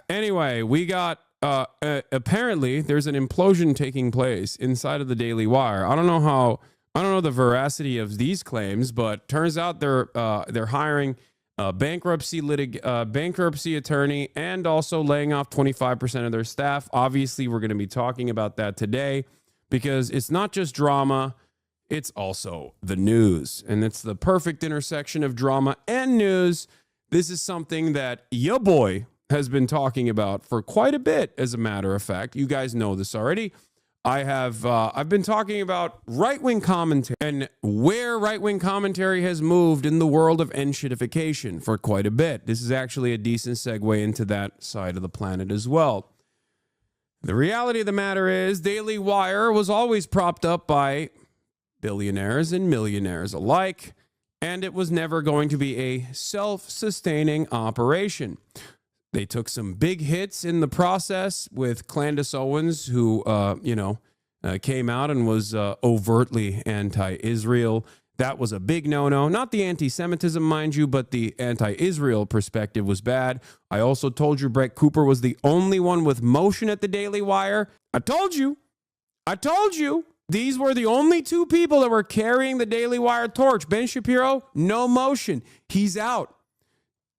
Anyway, we got apparently there's an implosion taking place inside of the Daily Wire. I don't know the veracity of these claims, but turns out they're hiring a bankruptcy attorney and also laying off 25% of their staff. Obviously, we're going to be talking about that today because it's not just drama, it's also the news. And it's the perfect intersection of drama and news. This is something that your boy has been talking about for quite a bit, as a matter of fact. You guys know this already. I've been talking about right-wing commentary and where right-wing commentary has moved in the world of enshittification for quite a bit. This is actually a decent segue into that side of the planet as well. The reality of the matter is Daily Wire was always propped up by billionaires and millionaires alike, and it was never going to be a self-sustaining operation. They took some big hits in the process with Candace Owens, who, came out and was overtly anti-Israel. That was a big no-no. Not the anti-Semitism, mind you, but the anti-Israel perspective was bad. I also told you Brett Cooper was the only one with motion at the Daily Wire. I told you. These were the only two people that were carrying the Daily Wire torch. Ben Shapiro, no motion. He's out.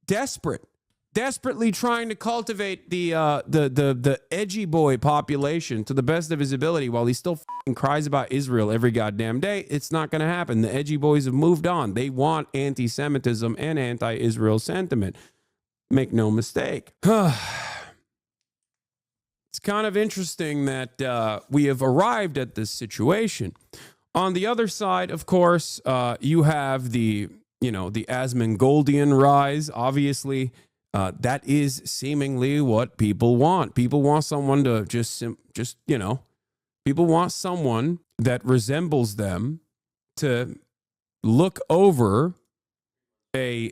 Desperately trying to cultivate the edgy boy population to the best of his ability while he still cries about Israel every goddamn day. It's not going to happen. The edgy boys have moved on. They want anti-Semitism and anti-Israel sentiment. Make no mistake. It's kind of interesting that we have arrived at this situation. On the other side, of course, you have the Asmongoldian rise. Obviously, that is seemingly what people want. People want someone to people want someone that resembles them to look over a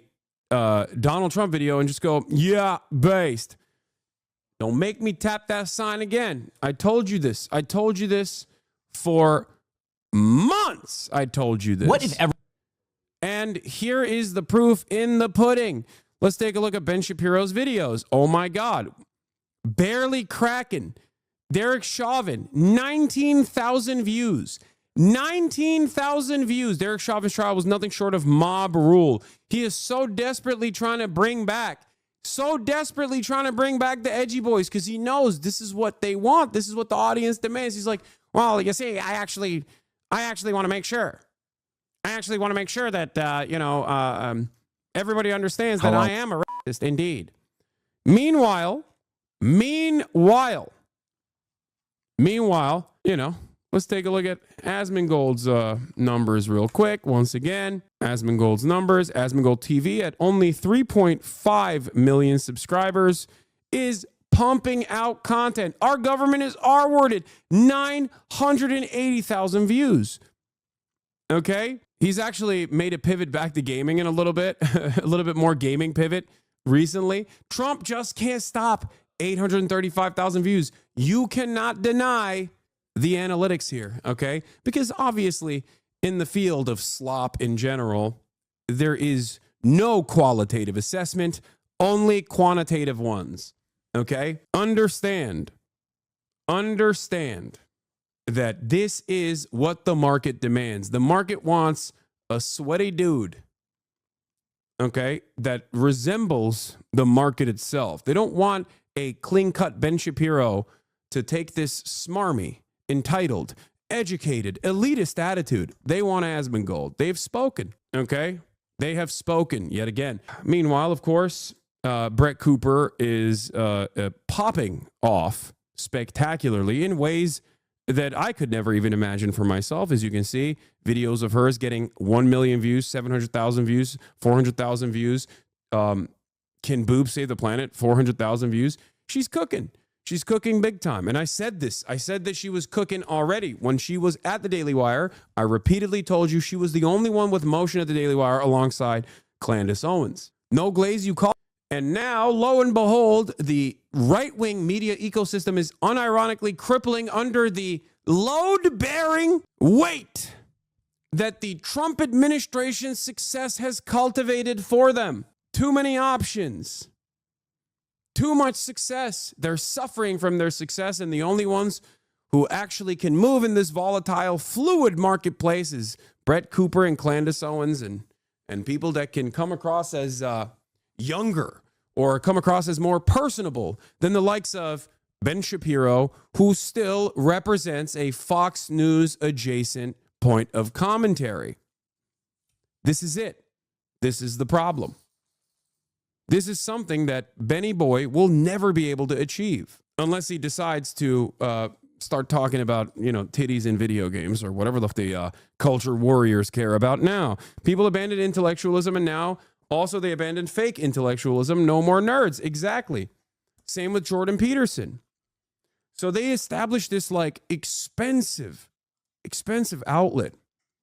Donald Trump video and just go, yeah, based. Don't make me tap that sign again. I told you this. I told you this for months. I told you this. What if ever? And here is the proof in the pudding. Let's take a look at Ben Shapiro's videos. Oh my God. Barely cracking. Derek Chauvin, 19,000 views. 19,000 views. Derek Chauvin's trial was nothing short of mob rule. He is so desperately trying to bring back the edgy boys because he knows this is what they want. This is what the audience demands. He's like, well, you see, I actually want to make sure. I actually want to make sure that, everybody understands that I am a racist indeed. Meanwhile, let's take a look at Asmongold's numbers real quick. Once again, Asmongold's numbers. Asmongold TV at only 3.5 million subscribers is pumping out content. Our government is R-worded. 980,000 views. Okay? He's actually made a pivot back to gaming in a little bit more gaming pivot recently. Trump just can't stop 835,000 views. You cannot deny the analytics here, okay? Because obviously in the field of slop in general, there is no qualitative assessment, only quantitative ones, okay? Understand that this is what the market demands. The market wants a sweaty dude, okay, that resembles the market itself. They don't want a clean-cut Ben Shapiro to take this smarmy, entitled, educated, elitist attitude. They want Asmongold. They've spoken, okay? They have spoken yet again. Meanwhile, of course, Brett Cooper is popping off spectacularly in ways that I could never even imagine for myself. As you can see, videos of hers getting 1 million views, 700,000 views, 400,000 views. Can Boob Save the Planet? 400,000 views. She's cooking. She's cooking big time. And I said this. I said that she was cooking already. When she was at the Daily Wire, I repeatedly told you she was the only one with motion at the Daily Wire alongside Candace Owens. No glaze, you call. And now, lo and behold, the right-wing media ecosystem is unironically crippling under the load-bearing weight that the Trump administration's success has cultivated for them. Too many options. Too much success. They're suffering from their success, and the only ones who actually can move in this volatile, fluid marketplace is Brett Cooper and Candace Owens and people that can come across as younger or come across as more personable than the likes of Ben Shapiro, who still represents a Fox News adjacent point of commentary. This is it. This is the problem. This is something that Benny Boy will never be able to achieve unless he decides to start talking about, titties in video games or whatever the culture warriors care about now. People abandoned intellectualism, and now also they abandoned fake intellectualism. No more nerds. Exactly. Same with Jordan Peterson. So they established this expensive outlet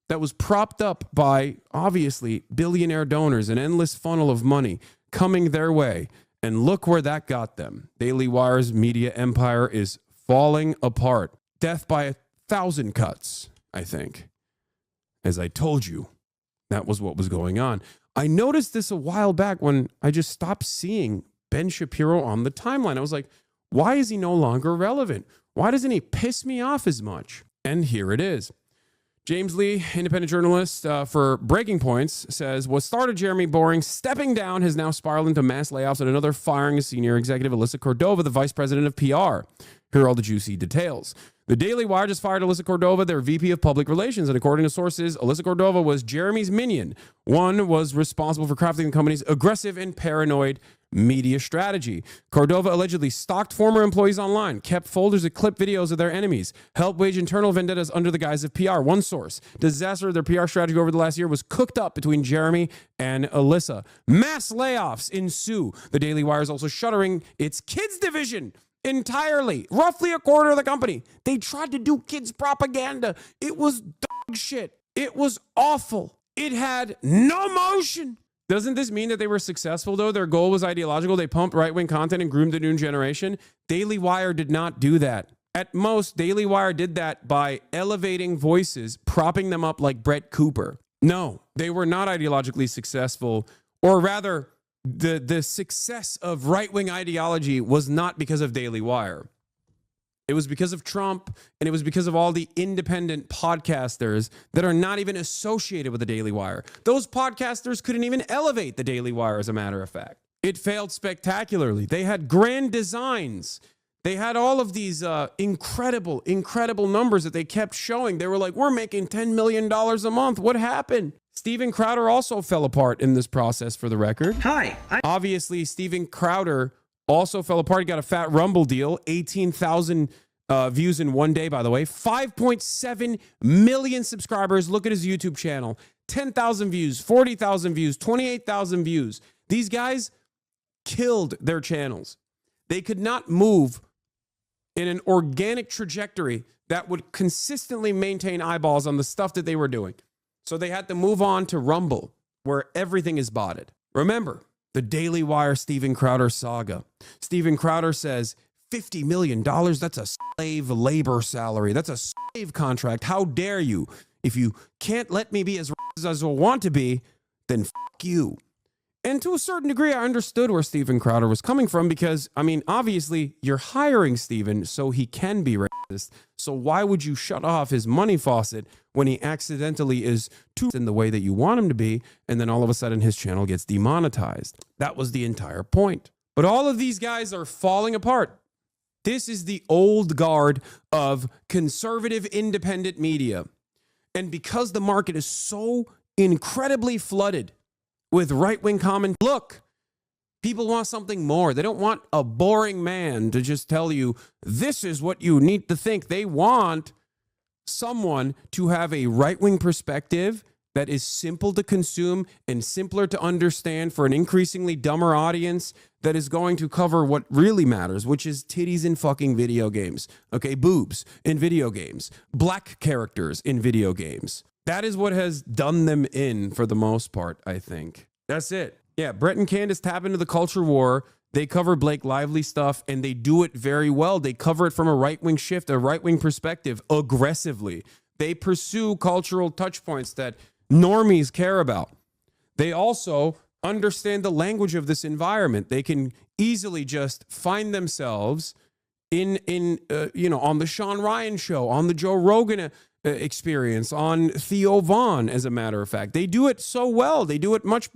that was propped up by, obviously, billionaire donors, an endless funnel of money coming their way. And look where that got them. Daily Wire's media empire is falling apart. Death by 1,000 cuts, I think. As I told you, that was what was going on. I noticed this a while back when I just stopped seeing Ben Shapiro on the timeline. I was like, why is he no longer relevant? Why doesn't he piss me off as much? And here it is. James Lee, independent journalist for Breaking Points, says, what started Jeremy Boring stepping down has now spiraled into mass layoffs and another firing of senior executive Alyssa Cordova, the vice president of PR. Here are all the juicy details. The Daily Wire just fired Alyssa Cordova, their VP of Public Relations, and according to sources, Alyssa Cordova was Jeremy's minion. One was responsible for crafting the company's aggressive and paranoid media strategy. Cordova allegedly stalked former employees online, kept folders of clip videos of their enemies, helped wage internal vendettas under the guise of PR. One source, disaster of their PR strategy over the last year was cooked up between Jeremy and Alyssa. Mass layoffs ensue. The Daily Wire is also shuttering its kids division entirely, roughly a quarter of the company. They tried to do kids propaganda. It was dog shit. It was awful. It had no motion. Doesn't this mean that they were successful, though? Their goal was ideological. They pumped right-wing content and groomed the new generation. Daily Wire did not do that. At most, Daily Wire did that by elevating voices, propping them up like Brett Cooper. No, they were not ideologically successful, or rather, the success of right-wing ideology was not because of Daily Wire. It was because of Trump, and it was because of all the independent podcasters that are not even associated with the Daily Wire. Those podcasters couldn't even elevate the Daily Wire, as a matter of fact. It failed spectacularly. They had grand designs. They had all of these incredible numbers that they kept showing. They were like, we're making $10 million a month. What happened? Steven Crowder also fell apart in this process, for the record. Obviously, Steven Crowder also fell apart. He got a fat Rumble deal, 18,000 views in one day, by the way. 5.7 million subscribers. Look at his YouTube channel. 10,000 views, 40,000 views, 28,000 views. These guys killed their channels. They could not move in an organic trajectory that would consistently maintain eyeballs on the stuff that they were doing. So they had to move on to Rumble, where everything is botted. Remember, the Daily Wire Steven Crowder saga. Steven Crowder says, $50 million, that's a slave labor salary. That's a slave contract. How dare you? If you can't let me be as racist as I want to be, then fuck you. And to a certain degree, I understood where Steven Crowder was coming from because, obviously, you're hiring Steven so he can be racist. So why would you shut off his money faucet when he accidentally is too in the way that you want him to be, and then all of a sudden his channel gets demonetized? That was the entire point. But all of these guys are falling apart. This is the old guard of conservative independent media. And because the market is so incredibly flooded with right-wing comment, look, people want something more. They don't want a boring man to just tell you, this is what you need to think. They want someone to have a right-wing perspective that is simple to consume and simpler to understand for an increasingly dumber audience that is going to cover what really matters, which is titties in fucking video games. Okay, boobs in video games, black characters in video games. That is what has done them in for the most part, I think. That's it. Yeah, Brett and Candace tap into the culture war. They cover Blake Lively stuff, and they do it very well. They cover it from a right-wing shift, a right-wing perspective, aggressively. They pursue cultural touch points that normies care about. They also understand the language of this environment. They can easily just find themselves in on the Sean Ryan show, on the Joe Rogan experience, on Theo Vaughn, as a matter of fact. They do it so well. They do it much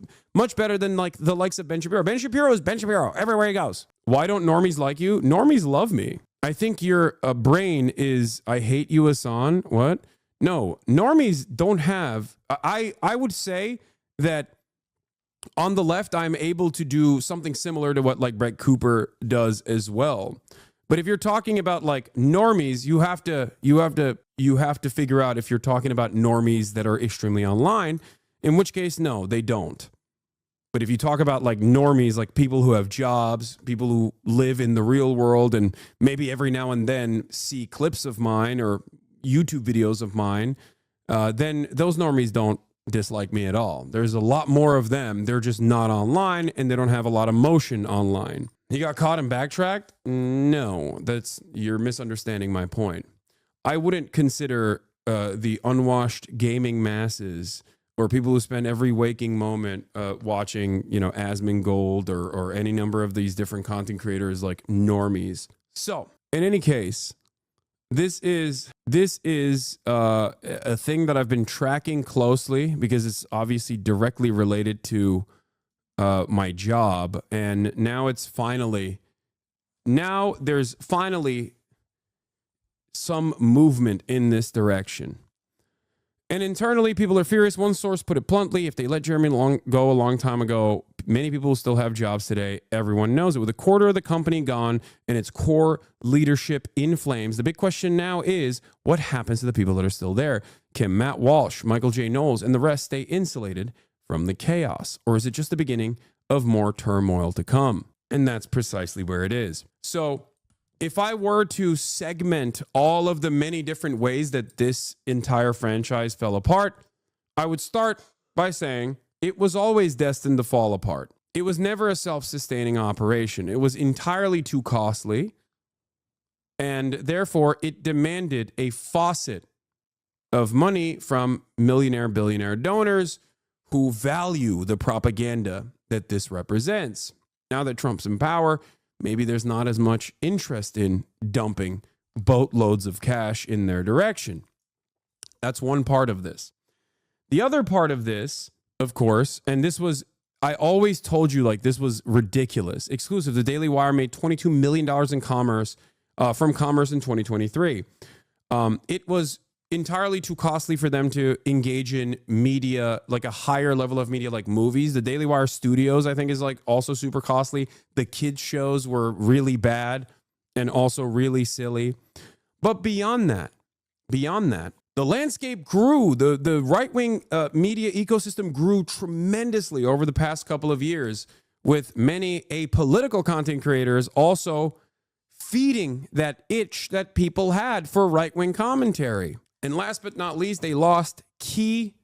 better than like the likes of Ben Shapiro. Ben Shapiro is Ben Shapiro everywhere he goes. Why don't normies like you? Normies love me. I think your brain is, I hate you, Hassan. What? No, normies don't have, I would say that on the left, I'm able to do something similar to what like Brett Cooper does as well. But if you're talking about like normies, you have to figure out if you're talking about normies that are extremely online, in which case, no, they don't. But if you talk about like normies, like people who have jobs, people who live in the real world and maybe every now and then see clips of mine or YouTube videos of mine, then those normies don't dislike me at all. There's a lot more of them. They're just not online and they don't have a lot of motion online. He got caught and backtracked? No, you're misunderstanding my point. I wouldn't consider the unwashed gaming masses or people who spend every waking moment watching, Asmongold or any number of these different content creators like normies. So, in any case, this is a thing that I've been tracking closely because it's obviously directly related to my job, and there's finally some movement in this direction. And internally, people are furious. One source put it bluntly: if they let Jeremy go a long time ago, many people will still have jobs today. Everyone knows it. With a quarter of the company gone and its core leadership in flames, the big question now is, what happens to the people that are still there? Can Matt Walsh, Michael J. Knowles, and the rest stay insulated from the chaos? Or is it just the beginning of more turmoil to come? And that's precisely where it is. So if I were to segment all of the many different ways that this entire franchise fell apart, I would start by saying it was always destined to fall apart. It was never a self-sustaining operation. It was entirely too costly, and therefore it demanded a faucet of money from millionaire, billionaire donors who value the propaganda that this represents. Now that Trump's in power, maybe there's not as much interest in dumping boatloads of cash in their direction. That's one part of this. The other part of this, of course, and this was, I always told you, like, this was ridiculous. Exclusive, the Daily Wire made $22 million in commerce from commerce in 2023. It was entirely too costly for them to engage in media, like a higher level of media, like movies. The Daily Wire Studios, I think, is like also super costly. The kids shows were really bad and also really silly. But beyond that, the landscape grew. The right-wing media ecosystem grew tremendously over the past couple of years, with many apolitical content creators also feeding that itch that people had for right-wing commentary. And last but not least, they lost key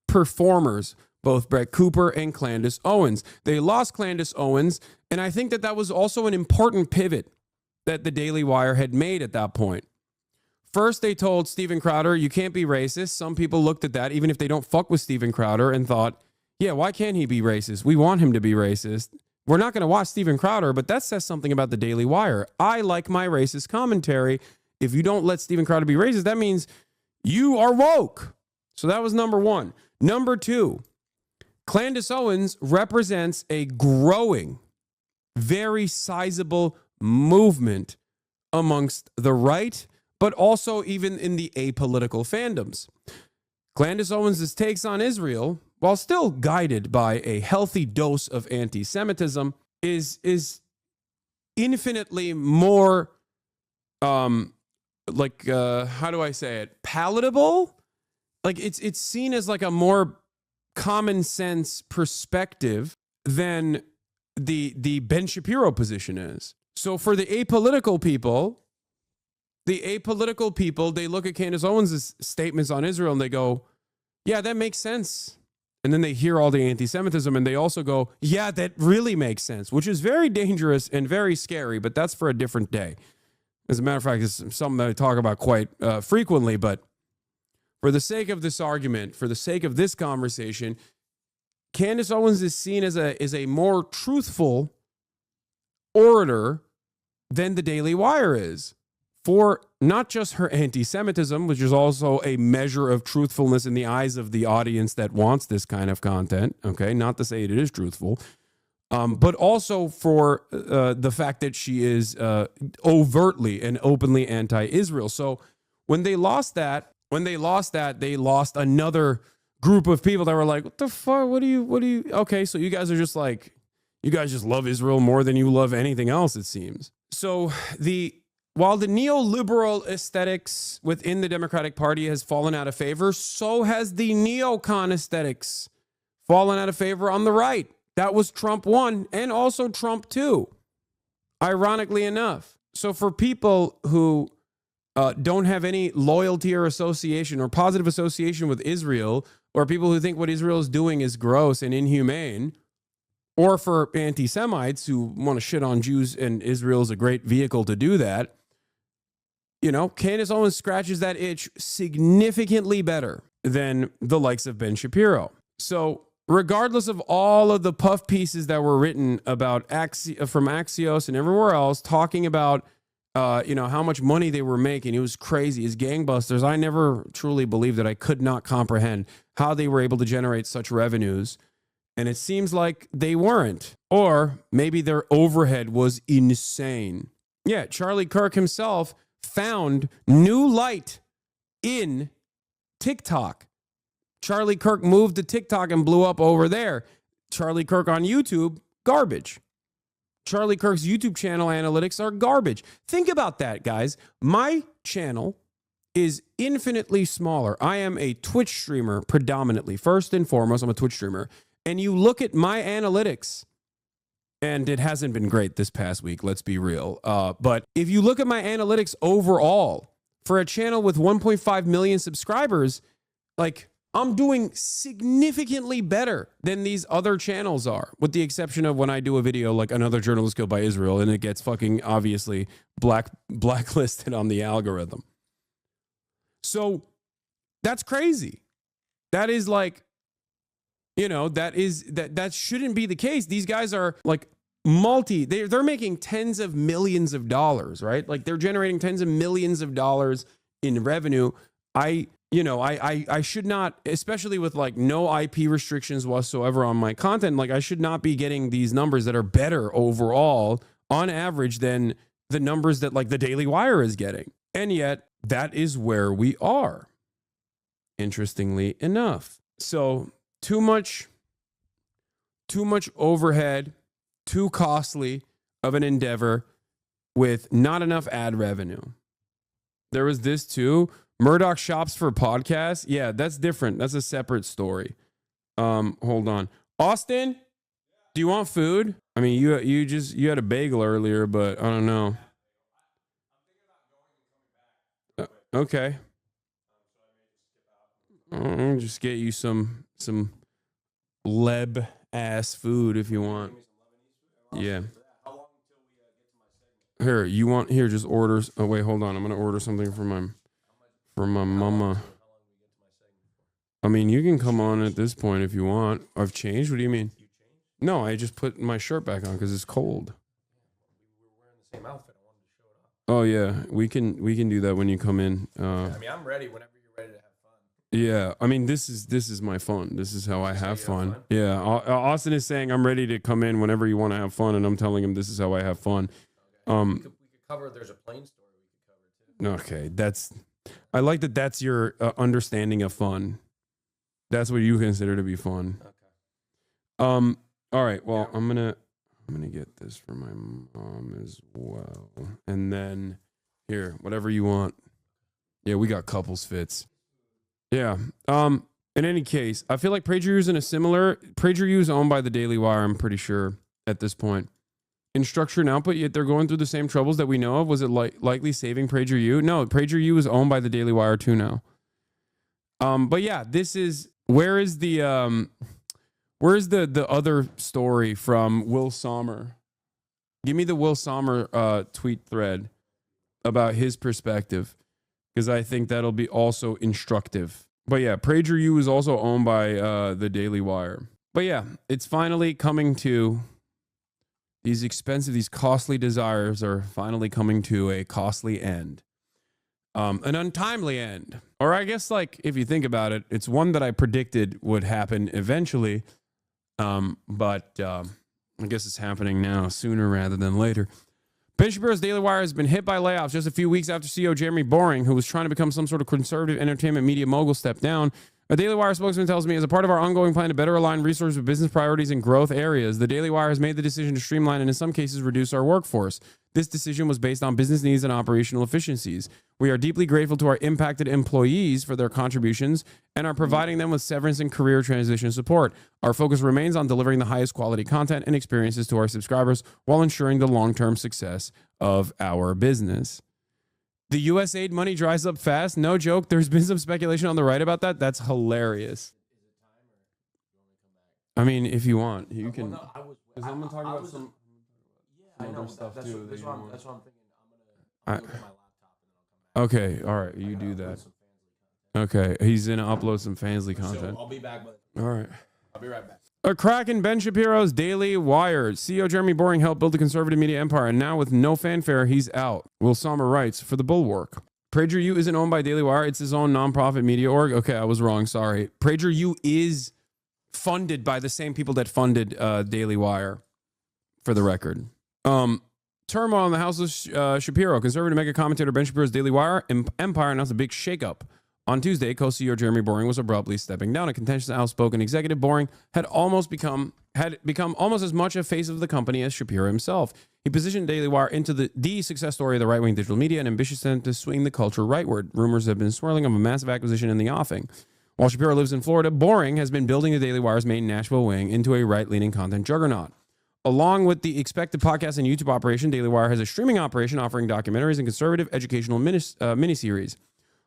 performers, both Brett Cooper and Candace Owens. They lost Candace Owens, and I think that was also an important pivot that the Daily Wire had made at that point. First, they told Steven Crowder, you can't be racist. Some people looked at that, even if they don't fuck with Steven Crowder, and thought, yeah, why can't he be racist? We want him to be racist. We're not going to watch Steven Crowder, but that says something about the Daily Wire. I like my racist commentary. If you don't let Steven Crowder be racist, that means you are woke. So that was number one. Number two, Candace Owens represents a growing, very sizable movement amongst the right, but also even in the apolitical fandoms. Candace Owens' takes on Israel, while still guided by a healthy dose of anti-Semitism, is infinitely more how do I say it? Palatable? Like it's seen as like a more common sense perspective than the Ben Shapiro position is. So for the apolitical people, they look at Candace Owens' statements on Israel and they go, yeah, that makes sense. And then they hear all the anti-Semitism and they also go, yeah, that really makes sense, which is very dangerous and very scary, but that's for a different day. As a matter of fact, it's something that I talk about quite frequently, but for the sake of this argument, for the sake of this conversation, Candace Owens is seen as a more truthful orator than the Daily Wire is, for not just her anti-Semitism, which is also a measure of truthfulness in the eyes of the audience that wants this kind of content. Okay, not to say it is truthful, but also for the fact that she is overtly and openly anti-Israel. So when they lost that, they lost another group of people that were like, what the fuck? What do you? Okay, so you guys are just like, you guys just love Israel more than you love anything else, it seems. So while the neoliberal aesthetics within the Democratic Party has fallen out of favor, so has the neocon aesthetics fallen out of favor on the right. That was Trump 1 and also Trump 2, ironically enough. So for people who don't have any loyalty or association or positive association with Israel, or people who think what Israel is doing is gross and inhumane, or for anti-Semites who want to shit on Jews and Israel is a great vehicle to do that, you know, Candace Owens scratches that itch significantly better than the likes of Ben Shapiro. So regardless of all of the puff pieces that were written about from Axios and everywhere else talking about, how much money they were making, it was crazy, it's gangbusters. I never truly believed that. I could not comprehend how they were able to generate such revenues. And it seems like they weren't. Or maybe their overhead was insane. Yeah, Charlie Kirk himself found new light in TikTok. Charlie Kirk moved to TikTok and blew up over there. Charlie Kirk on YouTube, garbage. Charlie Kirk's YouTube channel analytics are garbage. Think about that, guys. My channel is infinitely smaller. I am a Twitch streamer predominantly. First and foremost, I'm a Twitch streamer. And you look at my analytics, and it hasn't been great this past week, let's be real. But if you look at my analytics overall, for a channel with 1.5 million subscribers, like, I'm doing significantly better than these other channels are, with the exception of when I do a video like Another Journalist Killed by Israel, and it gets fucking obviously blacklisted on the algorithm. So that's crazy. That is like, that shouldn't be the case. These guys are like they're making tens of millions of dollars, right? Like they're generating tens of millions of dollars in revenue. I should not, especially with like no IP restrictions whatsoever on my content, like I should not be getting these numbers that are better overall on average than the numbers that like the Daily Wire is getting. And yet that is where we are, interestingly enough. So too much overhead, too costly of an endeavor with not enough ad revenue. There was this too. Murdoch shops for podcasts. Yeah, that's different. That's a separate story. Hold on. Austin, do you want food? I mean, you had a bagel earlier, but I don't know. Okay. I'll just get you some leb ass food if you want. Yeah. Here, just orders. Oh wait, hold on. I'm gonna order something for my mama. I mean, you can come on at this point if you want. I've changed. What do you mean? No, I just put my shirt back on because it's cold. We were wearing the same outfit. I wanted to show it off. Oh yeah, we can do that when you come in. I mean, I'm ready whenever you're ready to have fun. Yeah, I mean, this is my fun. This is how I have fun. Yeah, Austin is saying I'm ready to come in whenever you want to have fun, and I'm telling him this is how I have fun. Okay. We could cover. There's a plane story we could cover too. Okay, I like that. That's your understanding of fun. That's what you consider to be fun. Okay. All right. Well, yeah. I'm gonna get this for my mom as well, and then here, whatever you want. Yeah, we got couples fits. Yeah. In any case, I feel like PragerU is owned by the Daily Wire. I'm pretty sure at this point. In structure and output, yet they're going through the same troubles that we know of. Was it likely saving PragerU? No, PragerU is owned by the Daily Wire too now. But yeah, where's the other story from Will Sommer? Give me the Will Sommer tweet thread about his perspective, because I think that'll be also instructive. But yeah, PragerU is also owned by the Daily Wire. But yeah, it's finally coming to these costly desires are finally coming to a costly end. An untimely end. Or I guess, like, if you think about it, it's one that I predicted would happen eventually. But I guess it's happening now sooner rather than later. Ben Shapiro's Daily Wire has been hit by layoffs just a few weeks after CEO Jeremy Boring, who was trying to become some sort of conservative entertainment media mogul, stepped down. A Daily Wire spokesman tells me, as a part of our ongoing plan to better align resources with business priorities and growth areas, the Daily Wire has made the decision to streamline and in some cases reduce our workforce. This decision was based on business needs and operational efficiencies. We are deeply grateful to our impacted employees for their contributions and are providing them with severance and career transition support. Our focus remains on delivering the highest quality content and experiences to our subscribers while ensuring the long-term success of our business. The U.S. aid money dries up fast. No joke. There's been some speculation on the right about that. That's hilarious. I mean, if you want, you can. Because I'm going to talk about some other stuff too. That's what I'm thinking. I'm going to look at my laptop and then I'll come back. Okay. All right. You do that. Okay. He's going to upload some Fansly content. So I'll be back. All right. I'll be right back. A crack in Ben Shapiro's Daily Wire. CEO Jeremy Boring helped build the conservative media empire, and now with no fanfare, he's out. Will Sommer writes for The Bulwark. PragerU isn't owned by Daily Wire. It's his own nonprofit media org. Okay, I was wrong. Sorry. PragerU is funded by the same people that funded Daily Wire, for the record. Turmoil in the House of Shapiro. Conservative mega commentator Ben Shapiro's Daily Wire empire announced a big shakeup. On Tuesday, co-CEO Jeremy Boring was abruptly stepping down. A contentious, outspoken executive, Boring had become almost as much a face of the company as Shapiro himself. He positioned Daily Wire into the success story of the right-wing digital media and ambitious attempt to swing the culture rightward. Rumors have been swirling of a massive acquisition in the offing. While Shapiro lives in Florida, Boring has been building the Daily Wire's main Nashville wing into a right-leaning content juggernaut. Along with the expected podcast and YouTube operation, Daily Wire has a streaming operation offering documentaries and conservative educational miniseries.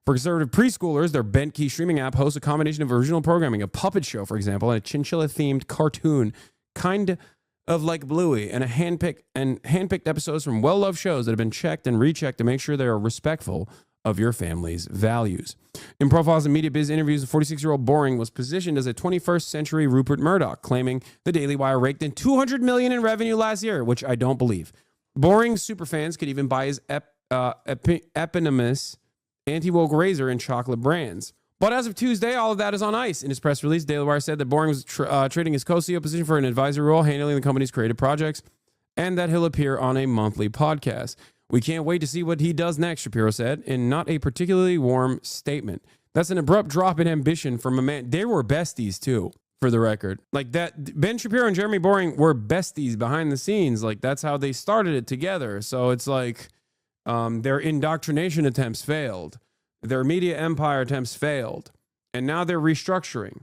For conservative preschoolers, their Bent Key streaming app hosts a combination of original programming, a puppet show, for example, and a chinchilla-themed cartoon, kind of like Bluey, and handpicked episodes from well-loved shows that have been checked and rechecked to make sure they are respectful of your family's values. In Profiles and Media Biz interviews, the 46-year-old Boring was positioned as a 21st century Rupert Murdoch, claiming the Daily Wire raked in $200 million in revenue last year, which I don't believe. Boring's superfans could even buy his eponymous anti-woke razor and chocolate brands. But as of Tuesday, all of that is on ice. In his press release, Daily Wire said that Boring was trading his co-CEO position for an advisory role, handling the company's creative projects, and that he'll appear on a monthly podcast. We can't wait to see what he does next, Shapiro said, in not a particularly warm statement. That's an abrupt drop in ambition from a man. They were besties, too, for the record. Like that, Ben Shapiro and Jeremy Boring were besties behind the scenes. Like, that's how they started it together. So it's like their indoctrination attempts failed. Their media empire attempts failed. And now they're restructuring.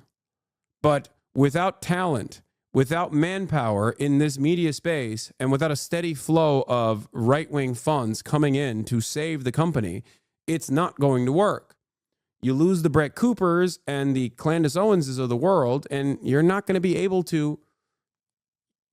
But without talent, without manpower in this media space, and without a steady flow of right-wing funds coming in to save the company, it's not going to work. You lose the Brett Coopers and the Candace Owenses of the world, and you're not going to be able to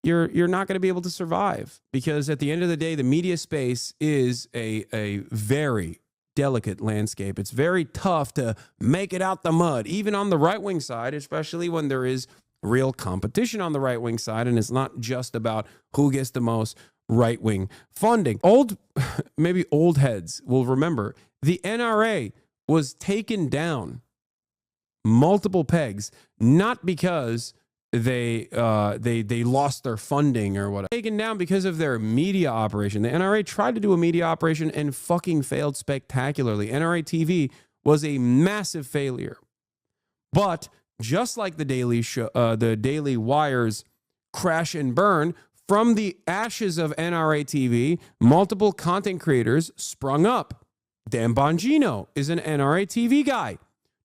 you're not going to be able to survive, because at the end of the day, the media space is a very delicate landscape. It's very tough to make it out the mud, even on the right-wing side, especially when there is real competition on the right-wing side, and it's not just about who gets the most right-wing funding. Maybe old heads will remember the NRA was taken down multiple pegs, not because they lost their funding or whatever. Taken down because of their media operation. The NRA tried to do a media operation and fucking failed spectacularly. NRA TV was a massive failure. But just like the Daily Wire's crash and burn, from the ashes of NRA TV, multiple content creators sprung up. Dan Bongino is an NRA TV guy,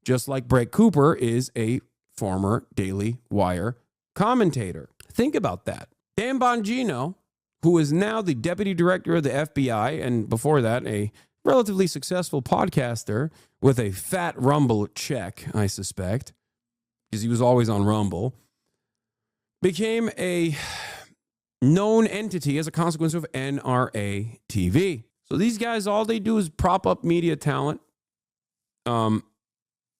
just like Brett Cooper is a former Daily Wire commentator. Think about that. Dan Bongino, who is now the deputy director of the FBI, and before that, a relatively successful podcaster with a fat Rumble check, I suspect, because he was always on Rumble, became a known entity as a consequence of NRA TV. So these guys, all they do is prop up media talent, and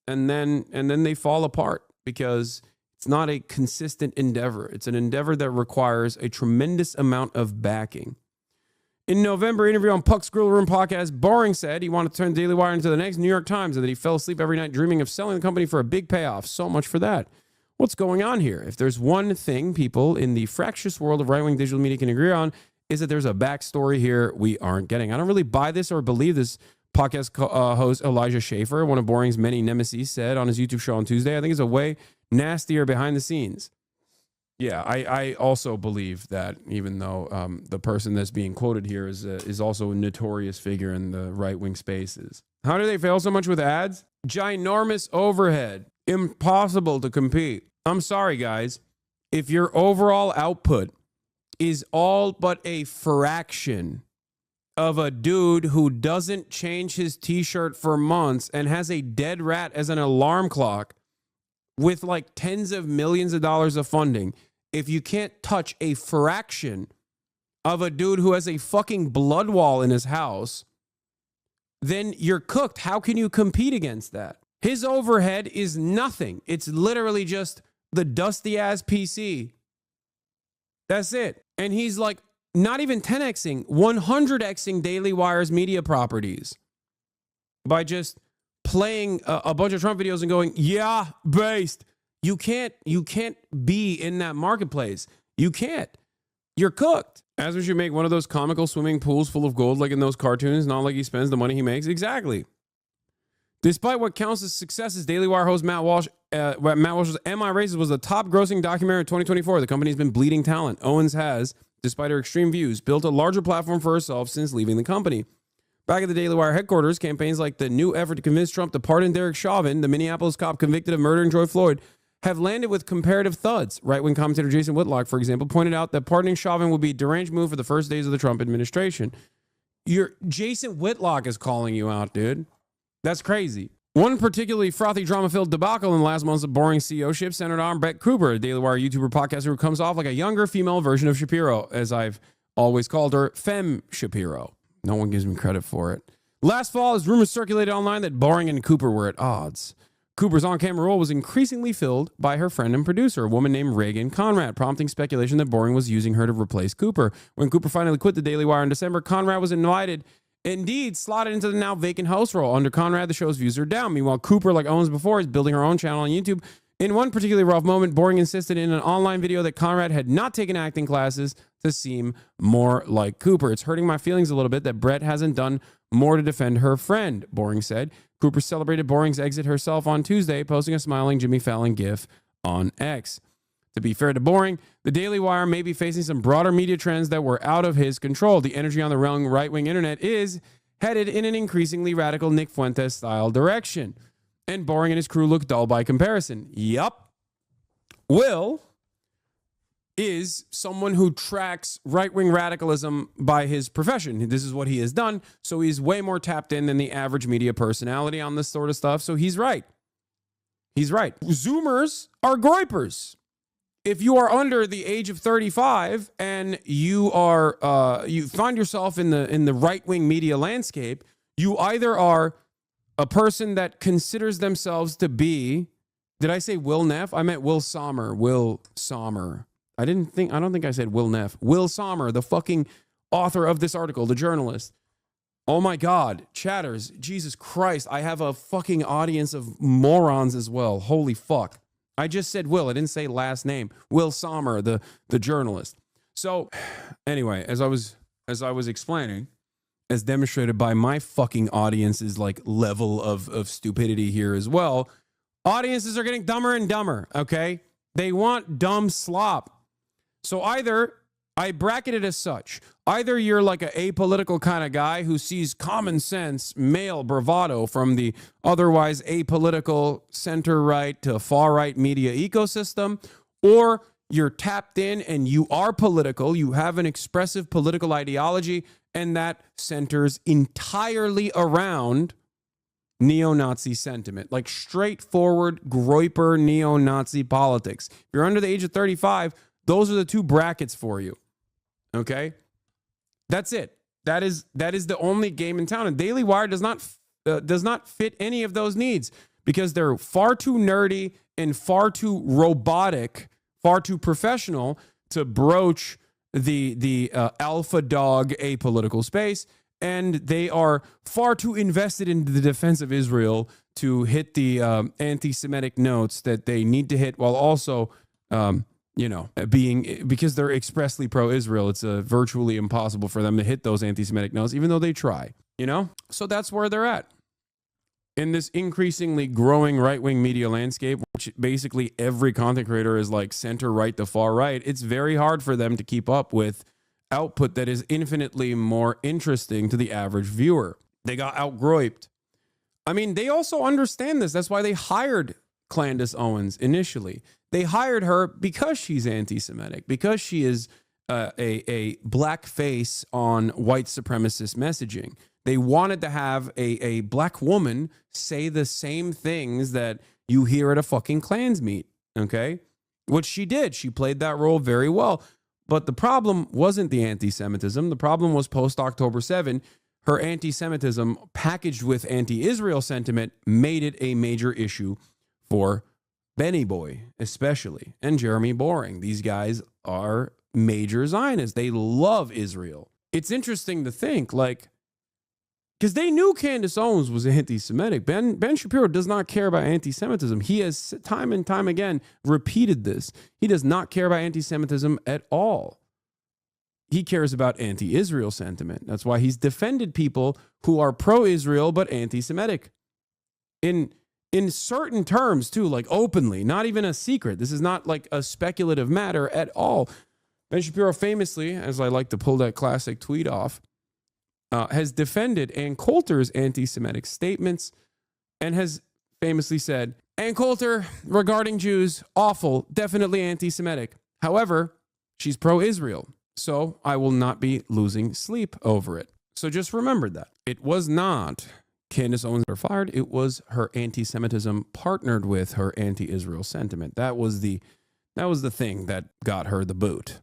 then they fall apart because It's not a consistent endeavor. It's an endeavor that requires a tremendous amount of backing. In November interview on Puck's Grill Room podcast, Boring said he wanted to turn Daily Wire into the next New York Times and that he fell asleep every night dreaming of selling the company for a big payoff. So much for that. What's going on here? If there's one thing people in the fractious world of right-wing digital media can agree on, is that there's a backstory here we aren't getting. I don't really buy this or believe this, podcast host Elijah Schaefer, one of Boring's many nemesis, said on his YouTube show on Tuesday. I think it's a way nastier behind the scenes. Yeah, I also believe that, even though the person that's being quoted here is also a notorious figure in the right-wing spaces. How do they fail so much with ads? Ginormous overhead. Impossible to compete. I'm sorry, guys. If your overall output is all but a fraction of a dude who doesn't change his t-shirt for months and has a dead rat as an alarm clock with like tens of millions of dollars of funding, if you can't touch a fraction of a dude who has a fucking blood wall in his house, then you're cooked. How can you compete against that? His overhead is nothing. It's literally just the dusty ass PC. That's it. And he's like not even 10xing, 100xing Daily Wire's media properties by just playing a bunch of Trump videos and going, yeah, based. You can't be in that marketplace. You can't. You're cooked. As we should make one of those comical swimming pools full of gold like in those cartoons, not like he spends the money he makes. Exactly. Despite what counts as successes, Daily Wire host Matt Walsh's Am I Racist was the top grossing documentary of 2024. The company's been bleeding talent. Owens has, despite her extreme views, built a larger platform for herself since leaving the company. Back at the Daily Wire headquarters, campaigns like the new effort to convince Trump to pardon Derek Chauvin, the Minneapolis cop convicted of murdering George Floyd, have landed with comparative thuds. Right-wing commentator Jason Whitlock, for example, pointed out that pardoning Chauvin would be a deranged move for the first days of the Trump administration. Jason Whitlock is calling you out, dude. That's crazy. One particularly frothy, drama-filled debacle in the last months of Boring CEO-ship centered on Brett Cooper, a Daily Wire YouTuber podcaster who comes off like a younger female version of Shapiro, as I've always called her, Femme Shapiro. No one gives me credit for it. Last fall, as rumors circulated online that Boring and Cooper were at odds. Cooper's on-camera role was increasingly filled by her friend and producer, a woman named Reagan Conrad, prompting speculation that Boring was using her to replace Cooper. When Cooper finally quit the Daily Wire in December, Conrad was indeed slotted into the now vacant host role. Under Conrad, the show's views are down. Meanwhile, Cooper, like Owens before, is building her own channel on YouTube. In one particularly rough moment, Boring insisted in an online video that Conrad had not taken acting classes to seem more like Cooper. It's hurting my feelings a little bit that Brett hasn't done more to defend her friend, Boring said. Cooper celebrated Boring's exit herself on Tuesday, posting a smiling Jimmy Fallon gif on X. To be fair to Boring, the Daily Wire may be facing some broader media trends that were out of his control. The energy on the right-wing internet is headed in an increasingly radical Nick Fuentes-style direction. And Boring and his crew look dull by comparison. Yup. Will is someone who tracks right-wing radicalism by his profession. This is what he has done, so he's way more tapped in than the average media personality on this sort of stuff, so he's right. He's right. Zoomers are groypers. If you are under the age of 35 and you are you find yourself in the right-wing media landscape, you either are a person that considers themselves to be, did I say Will Neff? I meant Will Sommer. Will Sommer. I don't think I said Will Neff. Will Sommer, the fucking author of this article, the journalist. Oh my God, chatters, Jesus Christ, I have a fucking audience of morons as well. Holy fuck. I just said Will, I didn't say last name. Will Sommer, the journalist. So anyway, as I was explaining, as demonstrated by my fucking audience's like level of stupidity here as well, audiences are getting dumber and dumber, okay? They want dumb slop. So either, I bracket it as such, either you're like an apolitical kind of guy who sees common sense, male bravado from the otherwise apolitical center-right to far-right media ecosystem, or you're tapped in and you are political, you have an expressive political ideology, and that centers entirely around neo-Nazi sentiment, like straightforward groyper neo-Nazi politics. If you're under the age of 35, those are the two brackets for you. Okay? That's it. That is the only game in town. And Daily Wire does not fit any of those needs because they're far too nerdy and far too robotic, far too professional to broach the alpha dog apolitical space. And they are far too invested in the defense of Israel to hit the anti-Semitic notes that they need to hit, while also, because they're expressly pro-Israel, it's virtually impossible for them to hit those anti-Semitic notes, even though they try, So that's where they're at. In this increasingly growing right-wing media landscape, which basically every content creator is like center-right to far-right, it's very hard for them to keep up with output that is infinitely more interesting to the average viewer. They got outgrouped. I mean, they also understand this. That's why they hired Candace Owens initially. They hired her because she's anti-Semitic, because she is a black face on white supremacist messaging. They wanted to have a black woman say the same things that you hear at a fucking Klans meet, okay? Which she did. She played that role very well. But the problem wasn't the anti-Semitism. The problem was post-October 7. Her anti-Semitism packaged with anti-Israel sentiment made it a major issue for Benny Boy, especially, and Jeremy Boring. These guys are major Zionists. They love Israel. It's interesting to think, because they knew Candace Owens was anti-Semitic. Ben Shapiro does not care about anti-Semitism. He has time and time again repeated this. He does not care about anti-Semitism at all. He cares about anti-Israel sentiment. That's why he's defended people who are pro-Israel but anti-Semitic. In certain terms, too, like openly, not even a secret. This is not like a speculative matter at all. Ben Shapiro famously, as I like to pull that classic tweet off, has defended Ann Coulter's anti-Semitic statements and has famously said, Ann Coulter, regarding Jews, awful, definitely anti-Semitic. However, she's pro-Israel, so I will not be losing sleep over it. So just remember that. It was not Candace Owens were fired. It was her anti-Semitism partnered with her anti-Israel sentiment. That was the thing that got her the boot.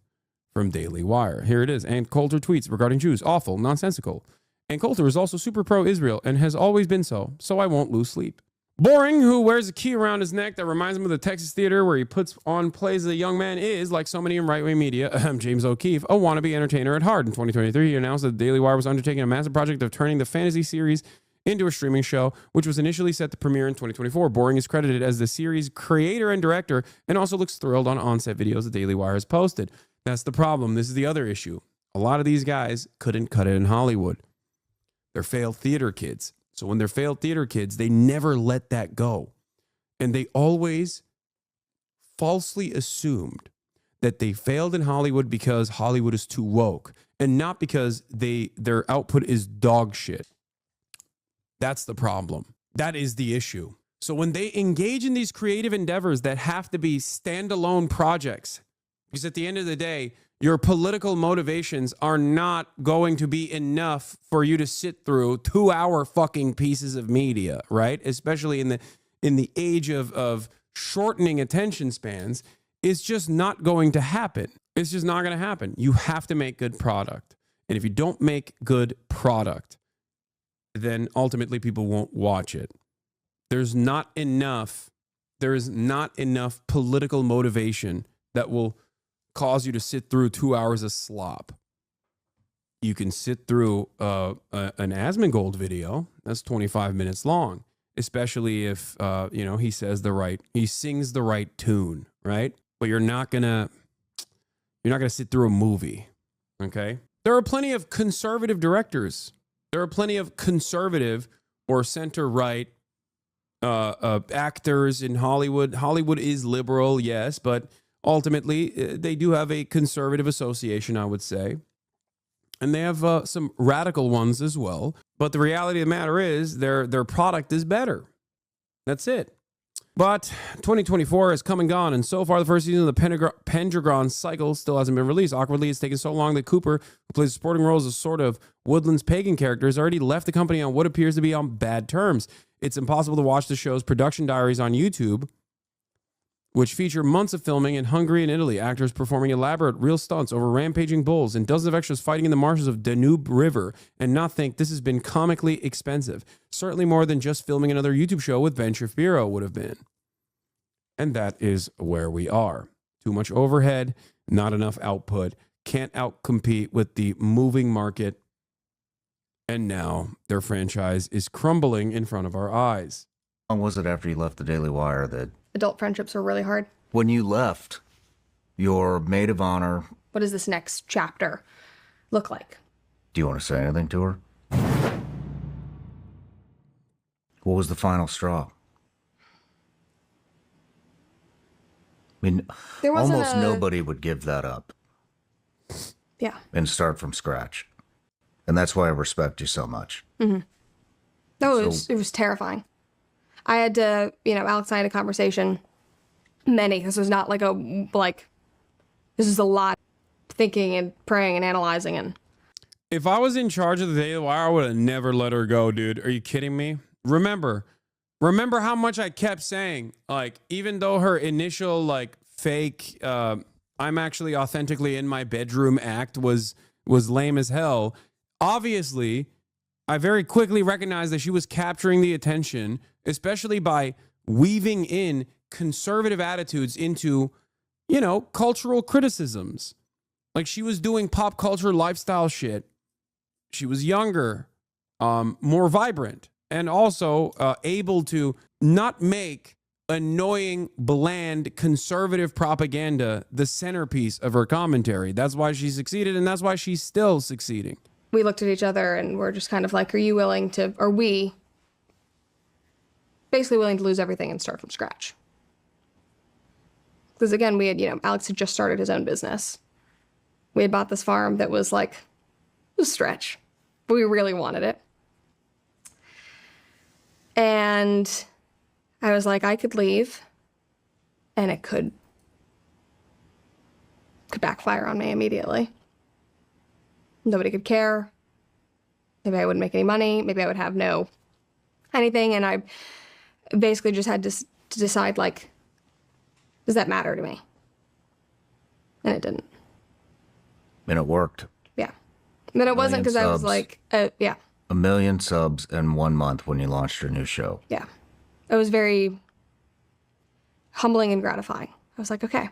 From Daily Wire. Here it is. Ann Coulter tweets regarding Jews. Awful, nonsensical. Ann Coulter is also super pro-Israel and has always been so I won't lose sleep. Boring, who wears a key around his neck that reminds him of the Texas Theater where he puts on plays as a young man, is, like so many in right-wing media, James O'Keefe, a wannabe entertainer at heart. In 2023, he announced that the Daily Wire was undertaking a massive project of turning the fantasy series into a streaming show, which was initially set to premiere in 2024. Boring is credited as the series creator and director and also looks thrilled on on-set videos the Daily Wire has posted. That's the problem. This is the other issue. A lot of these guys couldn't cut it in Hollywood. They're failed theater kids. So when they're failed theater kids, they never let that go. And they always falsely assumed that they failed in Hollywood because Hollywood is too woke and not because their output is dog shit. That's the problem. That is the issue. So when they engage in these creative endeavors that have to be standalone projects, because at the end of the day, your political motivations are not going to be enough for you to sit through 2-hour fucking pieces of media, right? Especially in the age of shortening attention spans, it's just not going to happen. It's just not going to happen. You have to make good product. And if you don't make good product, then ultimately people won't watch it. There is not enough political motivation that will cause you to sit through 2 hours of slop. You can sit through an Asmongold video that's 25 minutes long, especially if he sings the right tune, right? But you're not gonna sit through a movie, okay? There are plenty of conservative directors. There are plenty of conservative or center-right actors in Hollywood. Hollywood is liberal, yes, but ultimately, they do have a conservative association, I would say. And they have some radical ones as well. But the reality of the matter is their product is better. That's it. But 2024 has come and gone. And so far, the first season of the Pendragon cycle still hasn't been released. Awkwardly, it's taken so long that Cooper, who plays a supporting role as a sort of Woodlands pagan character, has already left the company on what appears to be on bad terms. It's impossible to watch the show's production diaries on YouTube which feature months of filming in Hungary and Italy, actors performing elaborate real stunts over rampaging bulls and dozens of extras fighting in the marshes of Danube River, and not think this has been comically expensive. Certainly more than just filming another YouTube show with Ben Shapiro would have been. And that is where we are. Too much overhead, not enough output, can't outcompete with the moving market. And now their franchise is crumbling in front of our eyes. How long was it after you left the Daily Wire that... Adult friendships were really hard. When you left, your maid of honor... What does this next chapter look like? Do you want to say anything to her? What was the final straw? I mean, almost nobody would give that up. Yeah. And start from scratch. And that's why I respect you so much. Mm-hmm. No, it was terrifying. I had to, Alex and I had a conversation. This was not this is a lot of thinking and praying and analyzing. And if I was in charge of the Daily Wire, I would have never let her go, dude. Are you kidding me? Remember how much I kept saying, even though her initial, fake, I'm actually authentically in my bedroom act was lame as hell. Obviously, I very quickly recognized that she was capturing the attention, especially by weaving in conservative attitudes into, cultural criticisms. Like, she was doing pop culture lifestyle shit. She was younger, more vibrant, and also able to not make annoying, bland, conservative propaganda the centerpiece of her commentary. That's why she succeeded, and that's why she's still succeeding. We looked at each other and we're just kind of like, are we basically willing to lose everything and start from scratch? Because again, we had, Alex had just started his own business. We had bought this farm that was a stretch, but we really wanted it. And I was like, I could leave and it could backfire on me immediately. Nobody could care. Maybe I wouldn't make any money. Maybe I would have no anything. And I basically just had to decide, does that matter to me? And it didn't. And it worked. Yeah. And then it wasn't because I was yeah. 1 million subs in 1 month when you launched your new show. Yeah. It was very humbling and gratifying. I was like, okay.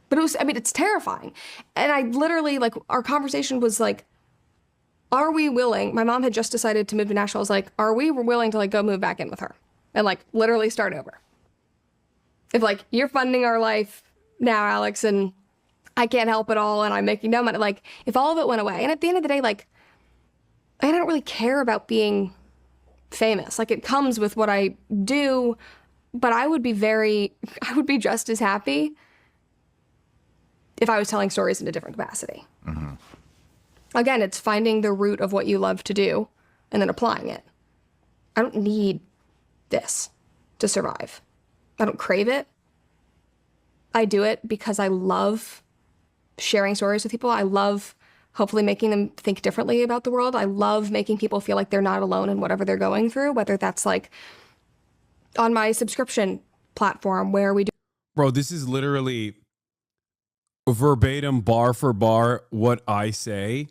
But it's terrifying. And I literally, our conversation was are we willing? My mom had just decided to move to Nashville. I was like, are we willing to go move back in with her and literally start over? If you're funding our life now, Alex, and I can't help it all and I'm making no money, if all of it went away. And at the end of the day, I don't really care about being famous. It comes with what I do, but I would be just as happy if I was telling stories in a different capacity. Mm-hmm. Again, it's finding the root of what you love to do and then applying it. I don't need this to survive. I don't crave it. I do it because I love sharing stories with people. I love hopefully making them think differently about the world. I love making people feel like they're not alone in whatever they're going through, whether that's on my subscription platform where we do. Bro, this is literally verbatim, bar for bar, what I say,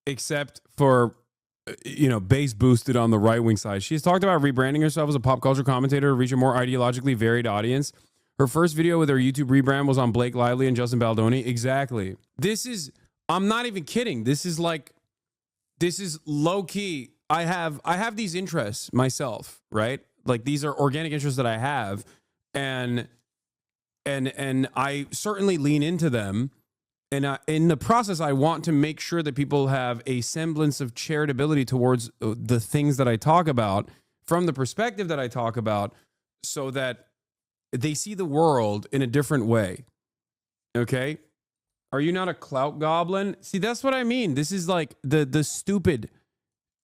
except for, base boosted on the right-wing side. She's talked about rebranding herself as a pop culture commentator to reach a more ideologically varied audience. Her first video with her YouTube rebrand was on Blake Lively and Justin Baldoni. Exactly. I'm not even kidding. This is low key. I have these interests myself, right? These are organic interests that I have. And I certainly lean into them. And in the process, I want to make sure that people have a semblance of charitability towards the things that I talk about from the perspective that I talk about so that they see the world in a different way. Okay? Are you not a clout goblin? See, that's what I mean. This is the stupid,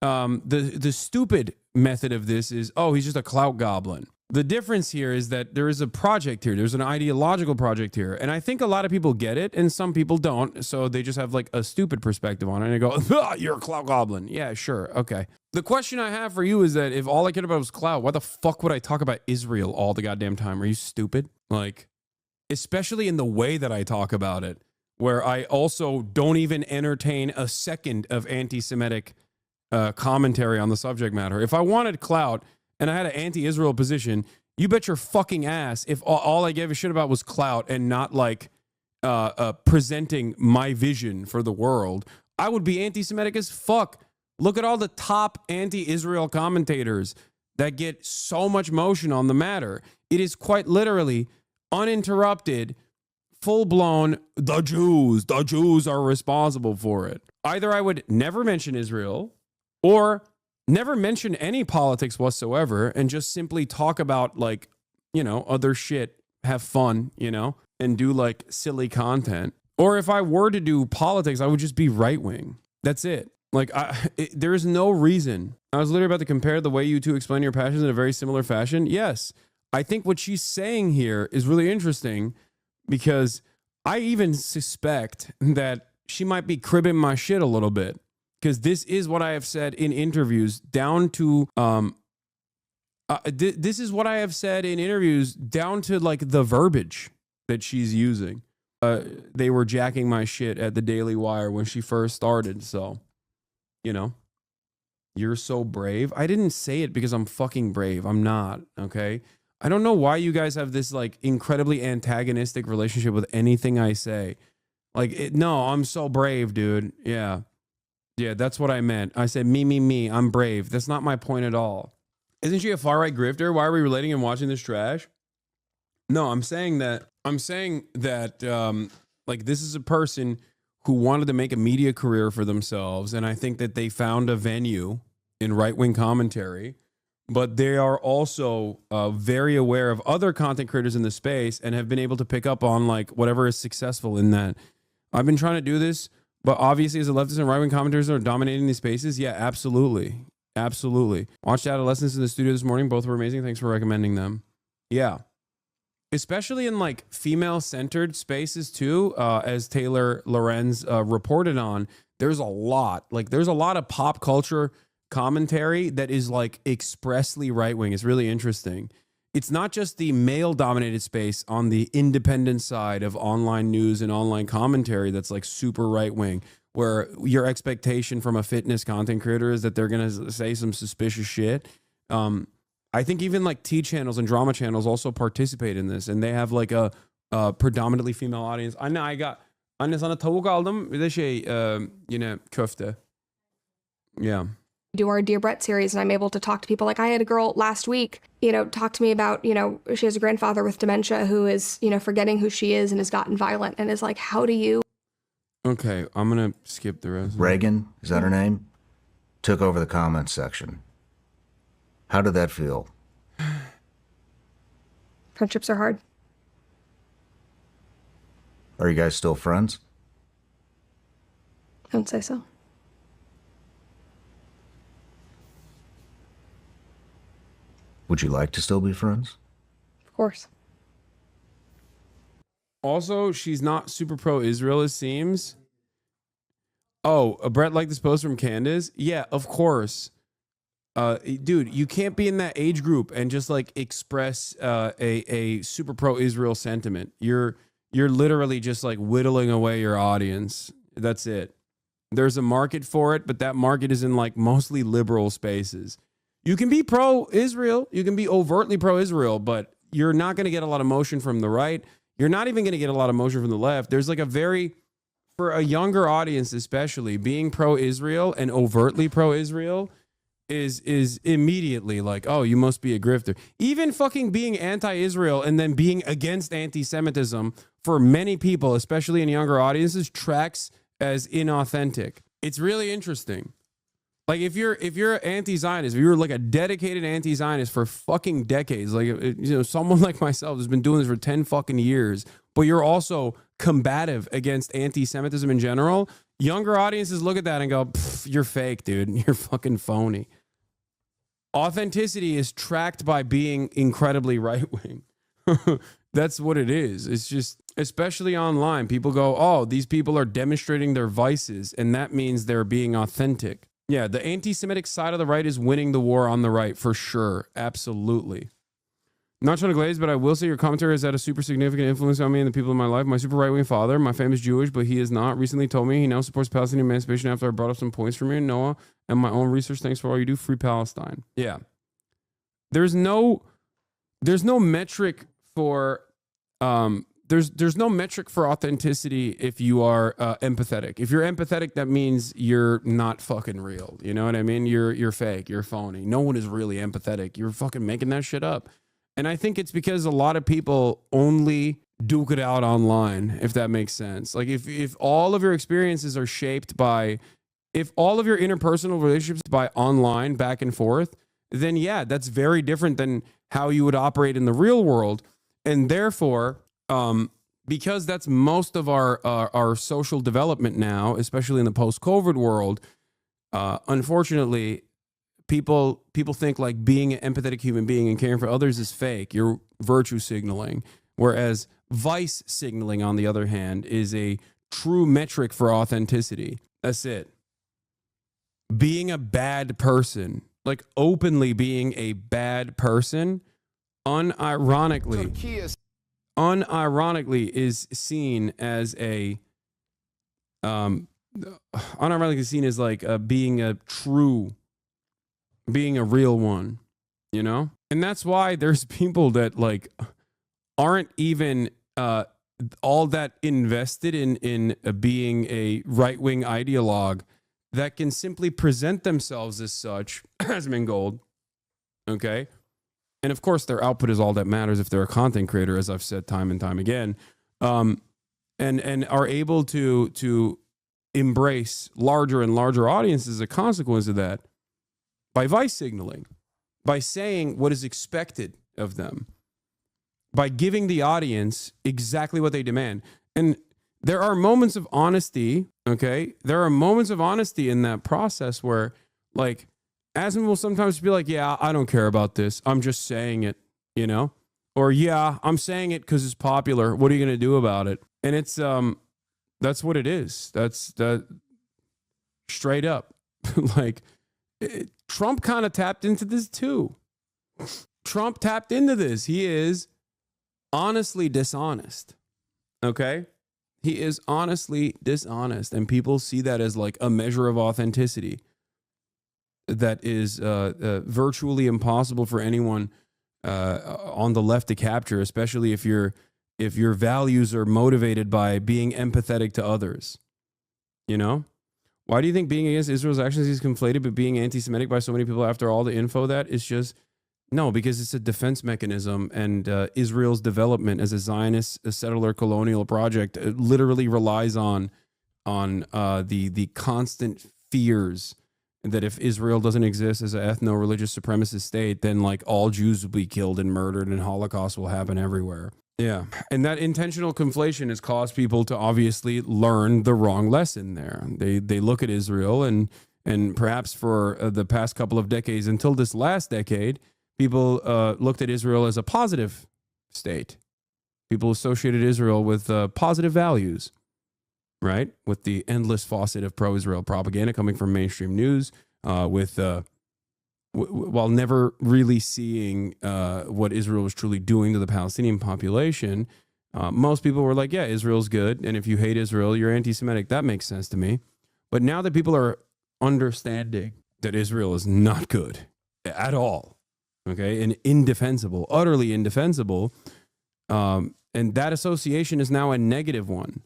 the stupid method of this is, he's just a clout goblin. The difference here is that there is a project here. There's an ideological project here. And I think a lot of people get it and some people don't. So they just have a stupid perspective on it and they go, you're a clout goblin. Yeah, sure. Okay. The question I have for you is that if all I cared about was clout, why the fuck would I talk about Israel all the goddamn time? Are you stupid? Like, especially in the way that I talk about it, where I also don't even entertain a second of anti-Semitic commentary on the subject matter. If I wanted clout and I had an anti-Israel position, you bet your fucking ass if all I gave a shit about was clout and not like presenting my vision for the world, I would be anti-Semitic as fuck. Look at all the top anti-Israel commentators that get so much motion on the matter. It is quite literally uninterrupted, full-blown, the Jews are responsible for it. Either I would never mention Israel or never mention any politics whatsoever and just simply talk about like, you know, other shit, have fun, you know, and do like silly content. Or if I were to do politics, I would just be right-wing. That's it. Like, there is no reason. I was literally about to compare the way you two explain your passions in a very similar fashion. Yes, I think what she's saying here is really interesting because I even suspect that she might be cribbing my shit a little bit because this is what I have said in interviews down to, this is what I have said in interviews down to like the verbiage that she's using. They were jacking my shit at the Daily Wire when she first started, so... You know, you're so brave. I didn't say it because I'm fucking brave. I'm not, okay? I don't know why you guys have this, like, incredibly antagonistic relationship with anything I say. Like, no, I'm so brave, dude. Yeah. Yeah, that's what I meant. I said, me. I'm brave. That's not my point at all. Isn't she a far-right grifter? Why are we relating and watching this trash? No, I'm saying that, like, this is a person who wanted to make a media career for themselves. And I think that they found a venue in right-wing commentary, but they are also very aware of other content creators in the space and have been able to pick up on like whatever is successful in that. I've been trying to do this, but obviously as a leftist and right-wing commentators are dominating these spaces. Yeah, absolutely. Absolutely. Watched Adolescents in the studio this morning. Both were amazing. Thanks for recommending them. Yeah. Especially in like female-centered spaces too, as Taylor Lorenz reported on, there's a lot of pop culture commentary that is like expressly right-wing. It's really interesting. It's not just the male-dominated space on the independent side of online news and online commentary that's like super right-wing, where your expectation from a fitness content creator is that they're going to say some suspicious shit. I think even like T channels and drama channels also participate in this, and they have like a predominantly female audience. Anne sana tavuk aldım bir de yine köfte. Yeah. Do our Dear Brett series, and I'm able to talk to people. Like I had a girl last week, you know, talk to me about, you know, she has a grandfather with dementia who is, you know, forgetting who she is and has gotten violent and is like, how do you? Okay, I'm going to skip the rest. Reagan, is that her name? Took over the comments section. How did that feel? Friendships are hard. Are you guys still friends? I would say so. Would you like to still be friends? Of course. Also, she's not super pro-Israel, it seems. Oh, Brett liked this post from Candace? Yeah, of course. Dude, you can't be in that age group and just like express a super pro-Israel sentiment. You're literally just like whittling away your audience. That's it. There's a market for it, but that market is in like mostly liberal spaces. You can be pro-Israel, you can be overtly pro-Israel, but you're not going to get a lot of motion from the right. You're not even going to get a lot of motion from the left. There's like for a younger audience especially, being pro-Israel and overtly pro-Israel is immediately like, oh, you must be a grifter. Even fucking being anti-Israel and then being against anti-Semitism for many people, especially in younger audiences, tracks as inauthentic. It's really interesting. Like if you're anti-Zionist, if you're like a dedicated anti-Zionist for fucking decades, like, you know, someone like myself has been doing this for 10 fucking years, but you're also combative against anti-Semitism in general, younger audiences look at that and go, you're fake, dude. You're fucking phony. Authenticity is tracked by being incredibly right-wing. That's what it is. It's just, especially online, people go, oh, these people are demonstrating their vices, and that means they're being authentic. Yeah, the anti-Semitic side of the right is winning the war on the right for sure. Absolutely. Not trying to glaze, but I will say your commentary has had a super significant influence on me and the people in my life. My super right-wing father, my family's Jewish, but he is not, recently told me he now supports Palestinian emancipation after I brought up some points from you, Noah, and my own research. Thanks for all you do. Free Palestine. Yeah. There's no metric for there's no metric for authenticity if you are empathetic. If you're empathetic, that means you're not fucking real. You know what I mean? You're fake. You're phony. No one is really empathetic. You're fucking making that shit up. And I think it's because a lot of people only duke it out online, if that makes sense. Like if all of your experiences are shaped by, if all of your interpersonal relationships by online back and forth, then yeah, that's very different than how you would operate in the real world. And therefore, because that's most of our social development now, especially in the post-COVID world, unfortunately, people think like being an empathetic human being and caring for others is fake. You're virtue signaling. Whereas vice signaling, on the other hand, is a true metric for authenticity. That's it. Being a bad person, like openly being a bad person, unironically is seen as a unironically seen as like being a real one, you know? And that's why there's people that like aren't even all that invested in being a right-wing ideologue that can simply present themselves as such as Mingold, okay? And of course, their output is all that matters if they're a content creator, as I've said time and time again, and are able to embrace larger and larger audiences as a consequence of that by vice signaling, by saying what is expected of them, by giving the audience exactly what they demand. And there are moments of honesty, okay? There are moments of honesty in that process where, like, Asman will sometimes be like, yeah, I don't care about this. I'm just saying it, you know? Or, yeah, I'm saying it because it's popular. What are you going to do about it? And it's, that's what it is. That's that straight up. Like, Trump kind of tapped into this too. Trump tapped into this. He is honestly dishonest. Okay? He is honestly dishonest. And people see that as like a measure of authenticity that is virtually impossible for anyone on the left to capture, especially if your values are motivated by being empathetic to others. You know? Why do you think being against Israel's actions is conflated, but being anti-Semitic by so many people after all the info that is just, no, because it's a defense mechanism, and Israel's development as a Zionist, a settler colonial project literally relies on the constant fears that if Israel doesn't exist as an ethno-religious supremacist state, then like all Jews will be killed and murdered and Holocaust will happen everywhere. Yeah. And that intentional conflation has caused people to obviously learn the wrong lesson there. They look at Israel and perhaps for the past couple of decades until this last decade, people looked at Israel as a positive state. People associated Israel with positive values, right? With the endless faucet of pro-Israel propaganda coming from mainstream news, while never really seeing what Israel was truly doing to the Palestinian population. Most people were like, yeah, Israel's good. And if you hate Israel, you're anti-Semitic. That makes sense to me. But now that people are understanding that Israel is not good at all, okay, and indefensible, utterly indefensible, and that association is now a negative one.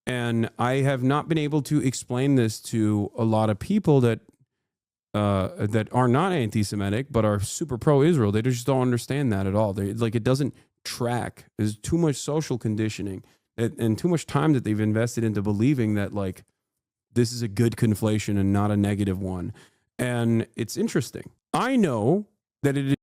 And I have not been able to explain this to a lot of people that are not anti-Semitic but are super pro-Israel. They just don't understand that at all. They like, it doesn't track. There's too much social conditioning and too much time that they've invested into believing that like this is a good conflation and not a negative one. And it's interesting. I know that it